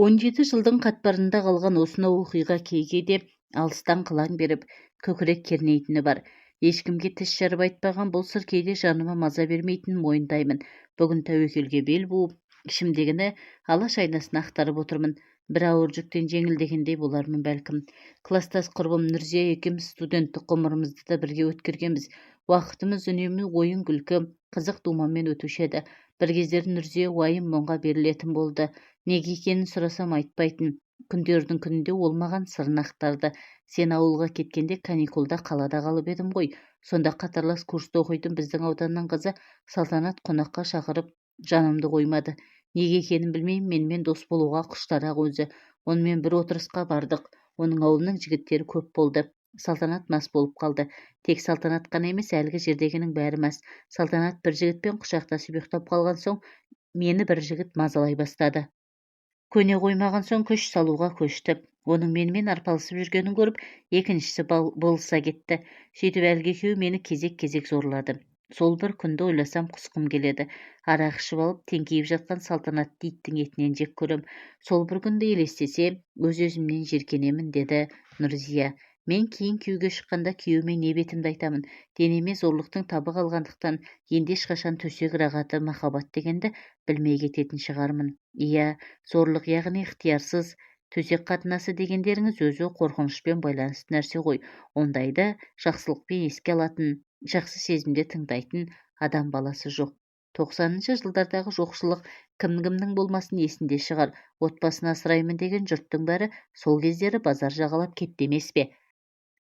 17 жылдың қатпарында қалған осынау оқиға кейде алыстан қылаң беріп көкірек кернейтіні бар. Ешкімге тіс жарып айтпаған бұл сыр кейде жаныма маза бермейтінін мойындаймын. Бүгін тәуекелге бел буып, ішімдегіні алаш айнасына ақтарып отырмын. Бір ауыр жүктен жеңілдегендей болармын бәлкім. Кластас құрбым Нұрзия екеуміз студенттік ғұмырымызды да бірге өткергенбіз. Уақытымыз үнемі ойын күлкі, қызық думанмен өтуші еді. Бір кездері Нұрзия уайым мұңға берілетін болды. Неге екенін сұрасам айтпайтын. Күндердің күнінде ол маған сырын ақтарды. Сен ауылға кеткенде каникулда қалада қалып едім ғой. Сонда қатарлас курста оқитын біздің ауданнан қызы Салтанат қонаққа шақырып жанымды қоймады. Неге екенін білмеймін, менімен дос болуға құштар-ақ өзі. Онымен бір отырысқа бардық. Оның ауылының жігіттері көп болды. Салтанат мас болып қалды. Тек Салтанат қана емес, әлгі жердегінің бәрі мас. Салтанат бір жігітпен құшақтасып ұйықтап қалған соң, мені бір жігіт мазалай бастады. Көне қоймаған соң күш салуға көшті. Оның менімен арпалысып жүргенін көріп, екіншісі болыса кетті. Сөйтіп әлгі екеуі мені кезек-кезек зорлады. Сол бір күнді ойласам құсқым келеді. Арақ ішіп алып теңкиіп жатқан Салтанатты иттің етінен жек көрем. Сол бір күнді елестесем, өз-өзімнен жеркенемін, деді Нұрзия. Мен кейін күйеуге шыққанда күйеуіме не бетімді айтамын. Денеме зорлықтың табы қалғандықтан енді ешқашан төсек рағаты махаббат дегенді білмей кететін шығармын. Иә, зорлық яғни ықтиярсыз төсек қатынасы дегендеріңіз өзі қорқынышпен байланысты нәрсе ғой. Ондайды жақсылықпен еске алатын, жақсы сезімде тыңдайтын адам баласы жоқ. 90-шы жылдардағы жоқшылық кім-кімнің болмасын есінде шығар. Отбасын асыраймын деген жұрттың бәрі сол кездері базар жағалап кетті емес пе?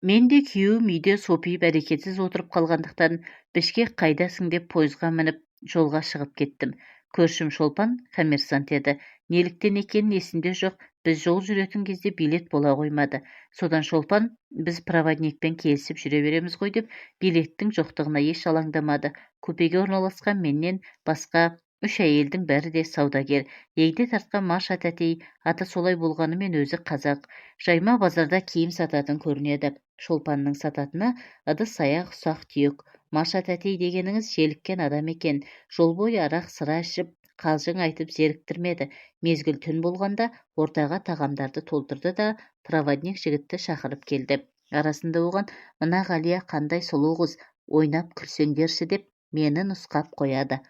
Мен де күйеуім үйде сопиып әрекетсіз отырып қалғандықтан Бішкек қайдасың деп пойызға мініп жолға шығып кеттім. Көршім Шолпан коммерсант еді. Неліктен екенін есімде жоқ, біз жол жүретін кезде билет бола қоймады. Содан Шолпан, біз проводникпен келісіп жүре береміз ғой деп, билеттің жоқтығына еш алаңдамады. Купеге орналасқан менен басқа 3 әйелдің бәрі де саудагер. Егде тартқан Маша тәтей, аты солай болғанымен өзі қазақ. Жайма базарда киім сататын көрінеді. Шолпанның сататыны ыдыс-аяқ, ұсақ-түйек. Маша тәтей дегеніңіз желіккен адам екен. Жол бойы арақ сыра ішіп, қалжың айтып зеріктірмеді. Мезгіл түн болғанда ортаға тағамдарды толтырды да проводник жігітті шақырып келді. Арасында оған, мына Ғалия қандай сұлу қыз, ойнап күлсеңдерші деп мені нұсқап қояды.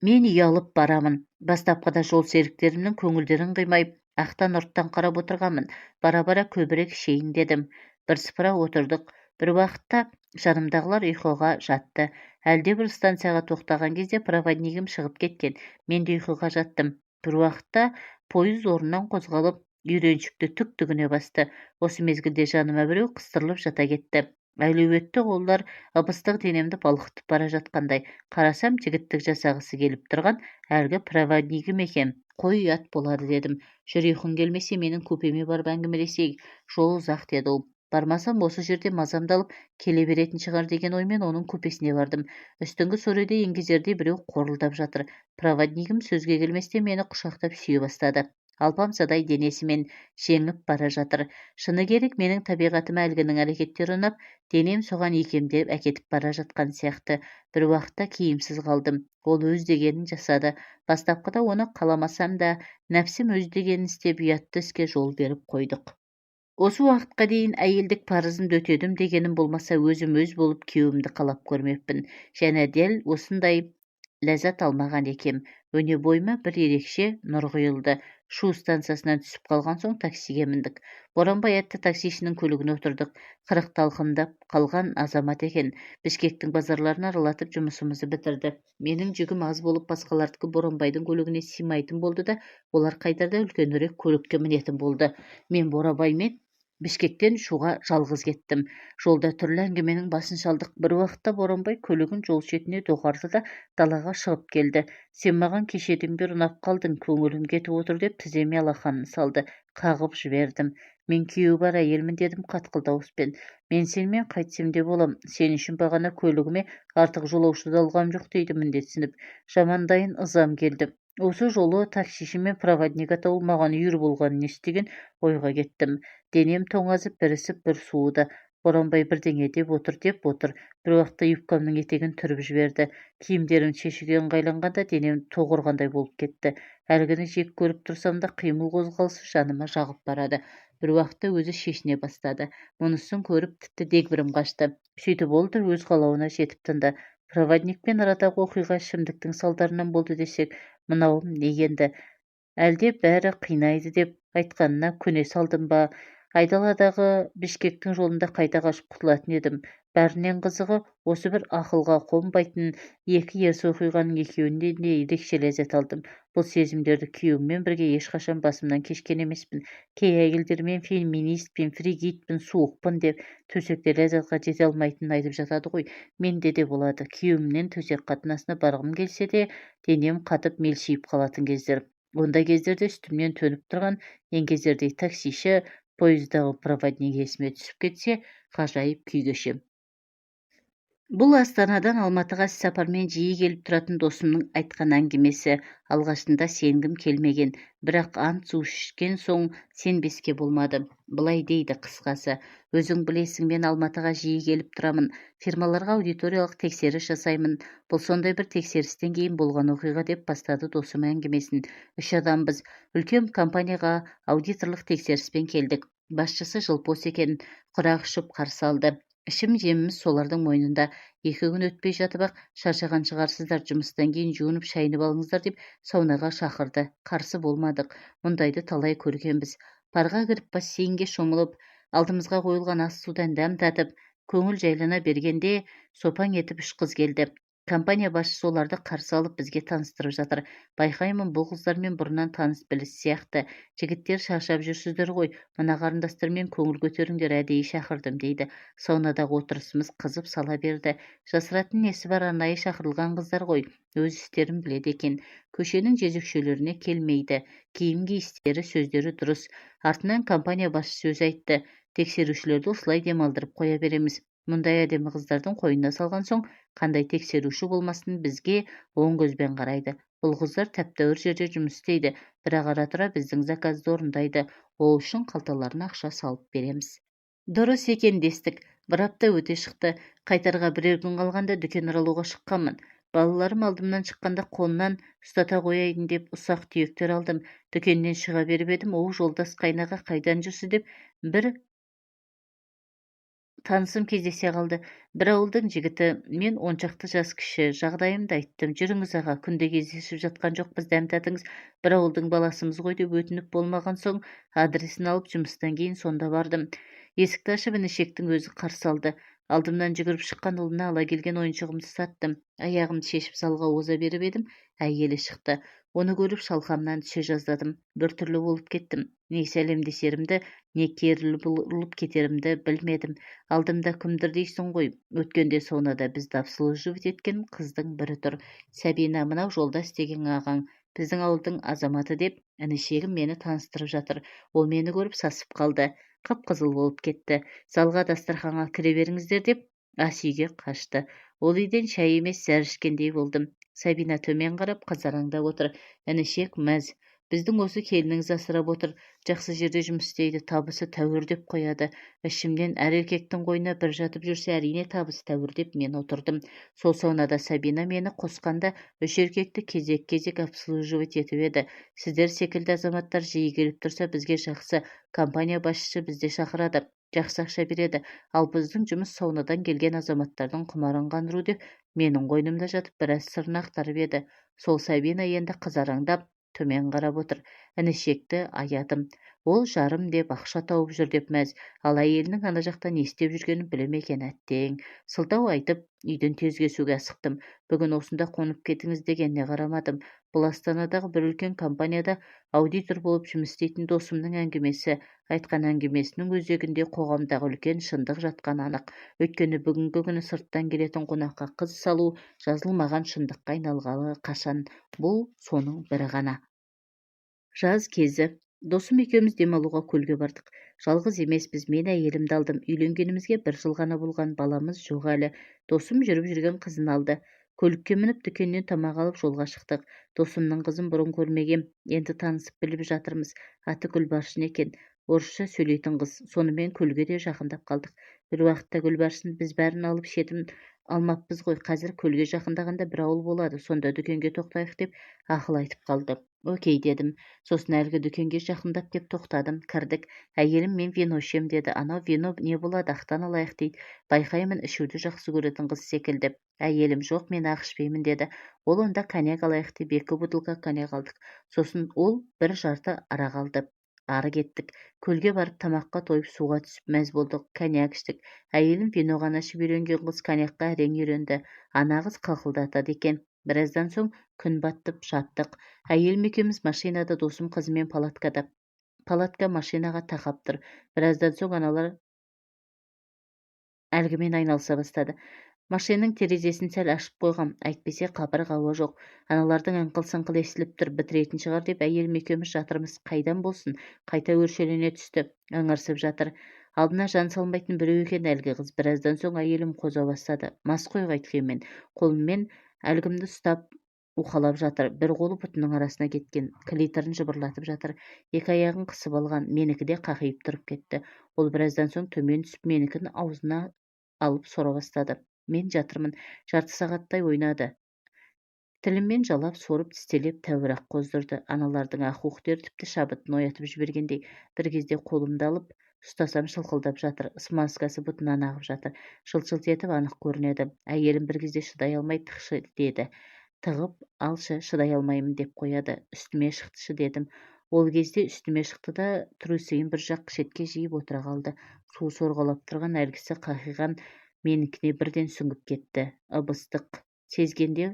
Мен ұялып барамын. Бастапқыда жол серіктерімнің көңілдерін қимай, ақтан-ұрттан қарап отырғанмын. Бара-бара көбірек ішейін дедім. Бірсыпыра отырдық. Бір уақытта жанымдағылар ұйқыға жатты. Әлде бір станцияға тоқтаған кезде проводнигім шығып кеткен. Мен де ұйқыға жаттым. Бір уақытта пойыз орнынан қозғалып, үйреншікті түк-түгіне басты. Осы мезгілде жаныма біреу қыстырылып жата кетті. Әлеуетті қолдар ып-ыстық денемді балқытып бара жатқандай. Қарасам, жігіттік жасағысы келіп тұрған әлгі проводнигім екен. Қой ұят болады дедім. Жүр, ұйқың келмесе менің купеме барып әңгімелесейік. Жол ұзақ, деді ол. Бармасам осы жерде мазамды алып келе беретін шығар деген оймен оның купесіне бардым. Үстіңгі сөреде еңгезердей біреу қорылдап жатыр. Проводнигім сөзге келместен мені құшақтап сүйе бастады. Алпамсадай денесімен жеңіп бара жатыр. Шыны керек, менің табиғатыма әлгінің әрекеттері ұнап, денем соған икемдеп әкетіп бара жатқан сияқты. Бір уақытта киімсіз қалдым. Ол өз дегенін жасады. Бастапқыда оны қаламасам да, нәпсім өз дегенін істеп, ұятты іске жол беріп қойдық. Осы уақытқа дейін әйелдік парызымды өтедім дегенім болмаса, өзім өз болып күйеуімді қалап көрмеппін. Және дәл осындай ләззат алмаған екем. Өне бойыма бір ерекше нұр құйылды. Шу станциясынан түсіп қалған соң таксиге міндік. Боранбай атты таксишінің көлігіне отырдық. 40 талқындап қалған азамат екен. Бішкектің базарларын аралатып жұмысымызды бітірді. Менің жүгім аз болып, басқалардікі Боранбайдың көлігіне сыймайтын болды да, олар қайтарда үлкенірек көлікке мінетін болды. Мен Боранбаймен Бішкектен Шуға жалғыз кеттім. Жолда түрлі әңгіменің басын шалдық. Бір уақытта Боранбай көлігін жол шетіне доғарды да далаға шығып келді. Сен маған кешеден бері ұнап қалдың, көңілім кетіп отыр деп тіземе алақанын салды. Қағып жібердім. Мен күйеуі бар әйелмін, дедім қатқыл дауыспен. Мен сенімен қайтсем де болам. Сен үшін бағана көлігіме артық жолаушыда алғам жоқ, дейді міндетсініп. Жамандайын ызам келді. Осы жолы таксиші мен проводник атаулы маған үйір болғанын естіген ойға кеттім. Денем тоңазып, бір ісіп, бір суыды. Боранбай бірдеңе деп отыр. Бір уақытта юбкамның етегін түріп жіберді. Киімдерін шешуге ыңғайланғанда денем тоқ ұрғандай болып кетті. Әлгіні жек көріп тұрсам да қимыл қозғалысы жаныма жағып барады. Бір уақытта өзі шешіне бастады. Мұнысын көріп тіпті дегбірім қашты. Сөйтіп ол да өз қалауына жетіп тынды. Проводникпен арадағы оқиға ішімдіктің салдарынан болды десек, мынауым не енді? Әлде бәрі қинайды деп айтқанына көне салдым ба? Айдаладағы Бішкектің жолында қайта қашып құтылатын едім. Бәрінен қызығы, осы бір ақылға қонбайтын екі ерсі оқиғаның екеуінде де ерекше ләззат алдым. Бұл сезімдерді күйеуіммен бірге ешқашан басымнан кешкен емеспін. Кей әйелдер мен феминистпін, фригидпін, суықпын деп төсекте ләззатқа жете алмайтынын айтып жатады ғой. Менде де болады. Күйеуімнен төсек қатынасына барғым келсе де, денем қатып мелшиіп қалатын кездер. Ондай кездерде үстімнен төніп тұрған еңгезердей таксиші, пойыздағы проводник есіме түсіп кетсе, ғажайып күй кешем. Бұл Астанадан Алматыға іссапармен жиі келіп тұратын досымның айтқан әңгімесі. Алғашында сенгім келмеген, бірақ ант су ішкен соң сенбеске болмады. Былай дейді қысқасы: өзің білесің, мен Алматыға жиі келіп тұрамын. Фирмаларға аудиториялық тексеріс жасаймын. Бұл сондай бір тексерістен кейін болған оқиға, деп бастады досым әңгімесін. 3 адамбыз. Үлкен компанияға аудиторлық тексеріспен келдік. Басшысы жылпос екен, құрақ ұшып қарсы алды. Ішім жеміміз солардың мойнында. 2 күн өтпей жатып ақ, шаршаған шығарсыздар, жұмыстан кейін жуынып шайынып алыңыздар деп саунаға шақырды. Қарсы болмадық. Мұндайды талай көргенбіз. Парға кіріп бассейнге шомылып, алдымызға қойылған ас судан дәм татып, көңіл жайлана бергенде сопаң етіп 3 қыз келді. Компания басшысы оларды қарсы алып бізге таныстырып жатыр. Байқаймын, бұл қыздармен бұрыннан таныс біліс сияқты. Жігіттер, шаршап жүрсіздер ғой, мына қарындастармен көңіл көтеріңдер, әдейі шақырдым, дейді. Саунадағы отырысымыз қызып сала берді. Жасыратын несі бар, арнайы шақырылған қыздар ғой, өз істерін біледі екен. Көшенің жезөкшелеріне келмейді. Киім киістері, сөздері дұрыс. Артынан компания басшысы сөз айтты: тексерушілерді осылай демалдырып қоя береміз. Мұндай әдемі қыздардың қойнына салған соң, қандай тексеруші болмасын, бізге оң көзбен қарайды. Бұл қыздар тәп-тәуір жерде жұмыс істейді, бірақ ара-тұра біздің заказды орындайды. Ол үшін қалталарына ақша салып береміз. Дұрыс екен дестік. Бір апта өте шықты. Қайтарға бірер күн қалғанда дүкен аралауға шыққанмын. Балаларым алдымнан шыққанда қолынан ұстата қояйын деп ұсақ түйектер алдым. Дүкеннен шыға беріп едім, оу жолдас қайнаға, қайдан жүрсіз деп бір танысым кездесе қалды. Бір ауылдың жігіті, мен 10 шақты жас кіші. Жағдайымды айттым. Жүріңіз аға, күнде кездесіп жатқан жоқпыз, дәм татыңыз. Бір ауылдың баласымыз ғой деп өтініп болмаған соң, адресін алып жұмыстан кейін сонда бардым. Есікті ашып інішектің өзі қарсы алды. Алдымнан жүгіріп шыққан ұлына ала келген ойыншығымды саттым. Аяғымды шешіп залға оза беріп едім, әйелі шықты. Оны көріп шалқамнан түсе жаздадым. Біртүрлі болып кеттім. Не сәлемдесерімді, не керіліп бұрылып кетерімді білмедім. Алдымда кімдір дейсің ғой. Өткенде саунада бізді обслуживать еткен қыздың бірі тұр. Сәбина, мынау жолдас деген ағаң, біздің ауылдың азаматы, деп інішегім мені таныстырып жатыр. Ол мені көріп сасып қалды. Қып-қызыл болып кетті. Залға, дастарханға кіре беріңіздер деп ас үйге қашты. Ол үйден шай емес, зәр ішкендей болдым. Сабина төмен қарап қызараңдап отыр. Інішек мәз. Біздің осы келініңіз асырап отыр. Жақсы жерде жұмыс істейді, табысы тәуір деп қояды. Ішімнен әр еркектің қойнына бір жатып жүрсе, әрине табысы тәуір деп мен отырдым. Сол саунада Сабина мені қосқанда 3 еркекті кезек-кезек обслуживать етіп еді. Сіздер секілді азаматтар жиі келіп тұрса, бізге жақсы. Компания басшысы бізде шақырады, жақсы ақша береді. Ал біздің жұмыс саунадан келген азаматтардың құмарын қандыру деп менің қойнымда жатып біраз сырын ақтарып еді. Сол Сабина енді қызараңдап төмен қарап отыр. Інішекті аядым. Ол жарым деп ақша тауып жүр деп мәз. Ал әйелінің ана жақта не істеп жүргенін білем екен, әттең. Сылтау айтып, үйден тез кесуге асықтым. Бүгін осында қонып кетіңіз дегеніне қарамадым. Бұл Астанадағы бір үлкен компанияда аудитор болып жұмыс істейтін досымның әңгімесі. Айтқан әңгімесінің өзегінде қоғамдағы үлкен шындық жатқан анық. Өйткені бүгінгі күні сырттан келетін қонаққа қыз салу жазылмаған шындыққа айналғалы қашан. Бұл соның бірі ғана. Жаз кезі. Досым екеуміз демалуға көлге бардық. Жалғыз емеспіз, мен әйелімді алдым. Үйленгенімізге 1 жыл ғана болған, баламыз жоқ әлі. Досым жүріп жүрген қызын алды. Көлікке мініп дүкеннен тамақ алып жолға шықтық. Досымның қызын бұрын көрмегем, енді танысып біліп жатырмыз. Аты Гүлбаршын екен. орысша сөйлейтін қыз. Сонымен көлге де жақындап қалдық. Бір уақытта Гүлбаршын, біз бәрін алып шетін алмаппыз ғой. Қазір көлге жақындағанда бір ауыл болады. Сонда дүкенге тоқтайық деп ақыл айтып қалды. Окей дедім. Сосын әлгі дүкенге жақындап кеп тоқтадым. Кірдік. Әйелім, мен вино ішем деді. Анау вино не болады, ақтан алайық дейді. Байқаймын, ішуді жақсы көретін қыз секілді. Әйелім, жоқ, мен ақ ішпеймін деді. Ол онда коньяк алайық деп 2 бутылка коньяк алдық. Сосын ол бір жарты арақ алды. Ары кеттік. Көлге барып тамаққа тойып суға түсіп мәз болдық. Коньяк іштік. Әйелім вино ғана ішіп үйренген қыз коньякқа әрең үйренді. Ана қыз қақылдатады екен. Біраздан соң күн баттып жаттық. Әйелім екеуміз машинада, досым қызымен палаткада. Палатка машинаға тақап тұр. Біраздан соң аналар әлгімен айналыса бастады. Машинаның терезесін сәл ашып қойғам, әйтпесе қапырық ауа жоқ. Аналардың аңқыл-саңқыл естіліп тұр, бітіретін шығар деп әйелім екеуміз жатырмыз. Қайдан болсын, қайта өршелене түсті, ыңырсып жатыр. Алдына жан салмайтын біреу екен әлгі қыз. Біраздан соң әйелім қоза бастады. Мас қой қайтқенмен, қолыммен әлгімді ұстап уқалап жатыр. Bir қолы бұтының арасына кеткен, клиторын жыбырлатып жатыр. Екі аяғын қысып алған, менікі де қақиып тұрып кетті. Ол біраздан соң төмен түсіп менікін аузына алып сора бастады. Мен жатырмын, жарты сағаттай ойнады. Тіліммен жалап, сорып, тістелеп, тәуір-ақ қоздырды. Аналардың ақ-уқтері тіпті шабытын оятып жібергендей. Bir кезде қолымды алып, ұстасам шылқылдап жатыр. Смазкасы бұтынан ағып жатыр. Жылт-жылт етіп анық көрінеді. Әйелім bir кезде шыдай алмай тықшы деді. Тығып алшы, шыдай алмаймын деп қояды. Үстіме шықтышы дедім. Ол кезде үстіме шықты да трусыйын бір жақ шетке жиып отыра қалды. Су сорғалап тұрған әлгісі қақиған менікіне бірден сүңгіп кетті. Ыбыстық сезгенде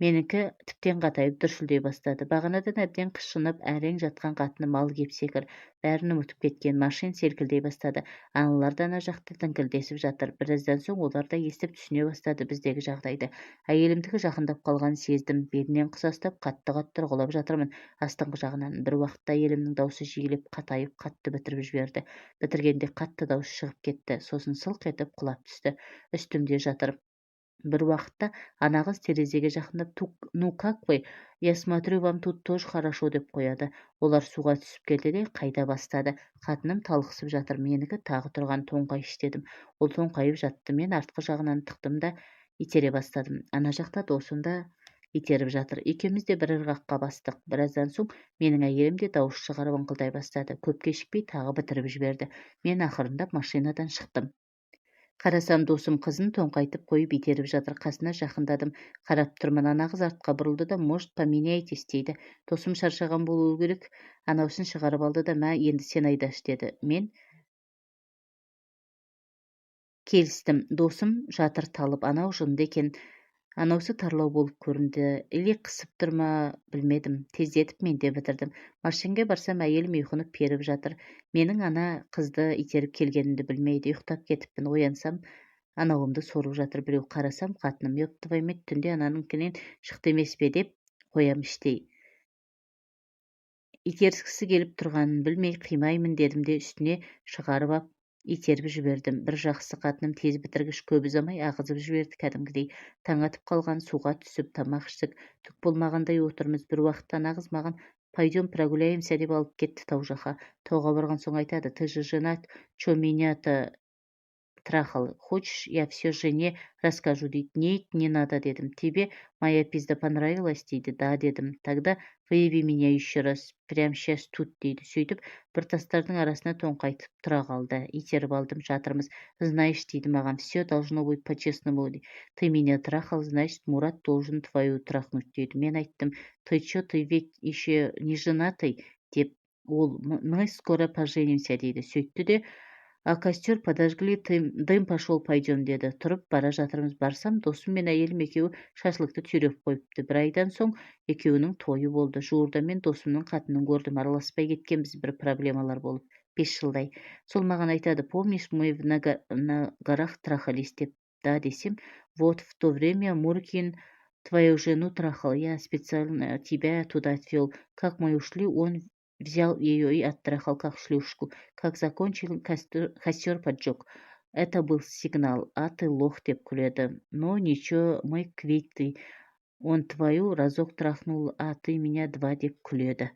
менікі тіптен қатайып дүрсілдей бастады. Бағанадан әбден қышынып, әрең жатқан қатыны мал кеп секір. Бәрін ұмытып кеткен. Машин селкілдей бастады. Аналар да ана жақта діңкілдесіп жатыр. Біраздан соң олар да естіп түсіне бастады біздегі жағдайды. Әйелімдікі жақындап қалғанын сездім. Белінен қысастап, қатты-қатты ұрғылап жатырмын астыңғы жағынан. Bir уақытта әйелімнің даусы жиілеп, қатайып, қатты бітіріп жіберді. Бітіргенде қатты дауыс шығып кетті. Сосын сылқ етіп құлап түсті. Үстімде жатыр. Bir уақытта ана қыз терезеге жақындап, ну как вы, я смотрю, вам тут тоже хорошо деп қояды. Олар суға түсіп келді де қайда бастады. Қатыным талықсып жатыр. Менікі тағы тұрған тоңқайыш дедім. Ол тоңқайып жатты. Мен артқы жағынан тықтым да итере бастадым. Ана жақта досым да итеріп жатыр. Екеуміз де бір ырғаққа бастық. Біраздан соң менің әйелім де дауыс шығарып ыңқылдай бастады. Көп кешікпей тағы бітіріп жіберді. Мен ақырындап машинадан шықтым. Қарасам, досым қызын тоңқайтып қойып итеріп жатыр. Қасына жақындадым. Қарап тұрмын. Ана қыз артқа бұрылды да, может, поменяйтесь дейді. Досым шаршаған болуы керек. Анаусын шығарып алды да, мә, енді сен айдаш деді. Мен келістім. Досым жатыр талып. Анау жынды екен. Анаусы тарлау болып көрінді. Или қысып тұр ма, білмедім. Тездетіп мен де бітірдім. Машинге барсам, әйелім ұйқынып періп жатыр. Менің ана қызды итеріп келгенімді білмейді. Ұйықтап кетіппін. Оянсам, анауымды сорып жатыр. Біреу қарасам, қатыным ёп твою мать, түнде ананыңкінен шықты емес пе деп қоям іштей. Итеріскісі келіп тұрғанын білмей қимаймын дедім де үстіне шығарып ап итеріп жібердім. Bir жақсы қатыным тез бітіргіш, көп ұзамай ағызып жіберді кәдімгідей. Таң атып қалған, суға түсіп тамақ іштік. Түк болмағандай отырмыз. Bir уақытта ана қыз маған пойдем прогуляемся деп алып кетті тау жаққа. Тауға барған соң айтады: ты же женат, чё меня-то трахал? Хочешь, я все жене расскажу дейді. Нет, не надо дедім. Тебе моя пизда понравилась дейді. Да дедім. Тогда выеби меня еще раз, прям сейчас тут дейді. Сөйтіп, бір тастардың арасына тоңқайтып тұра қалды. Итеріп алдым, жатырмыз. Знаешь дейді маған, все должно быть по-честному. Ты меня трахал, значит, Мурат должен твою трахнуть дейді. Мен айттым: ты чё, ты ведь еще не женатый деп. Ол: мы скоро поженимся дейді. Сөйтті де: а костер подожгли, дым пошел, пойдем деді. Тұрып бара жатырмыз. Барсам, досым мен әйелім екеуі шашлыкты түйреп қойыпты. Bir айдан соң екеуінің тойы болды. Жуырда мен досымның қатынын көрдім. Араласпай кеткенбіз, бір проблемалар болып. 5 жылдай. Сол маған айтады: помнишь, мы на горах трахались деп. Да десем: вот в то время Муркин твою жену трахал. Я специально тебя туда отвел. Как мы ушли, он взял ее и оттрахал как шлюшку. Как закончил, костер поджег. Это был сигнал. А ты лох деп күледі. Но ничего, мы квиты. Он твою разок трахнул, а ты меня 2 деп күледі.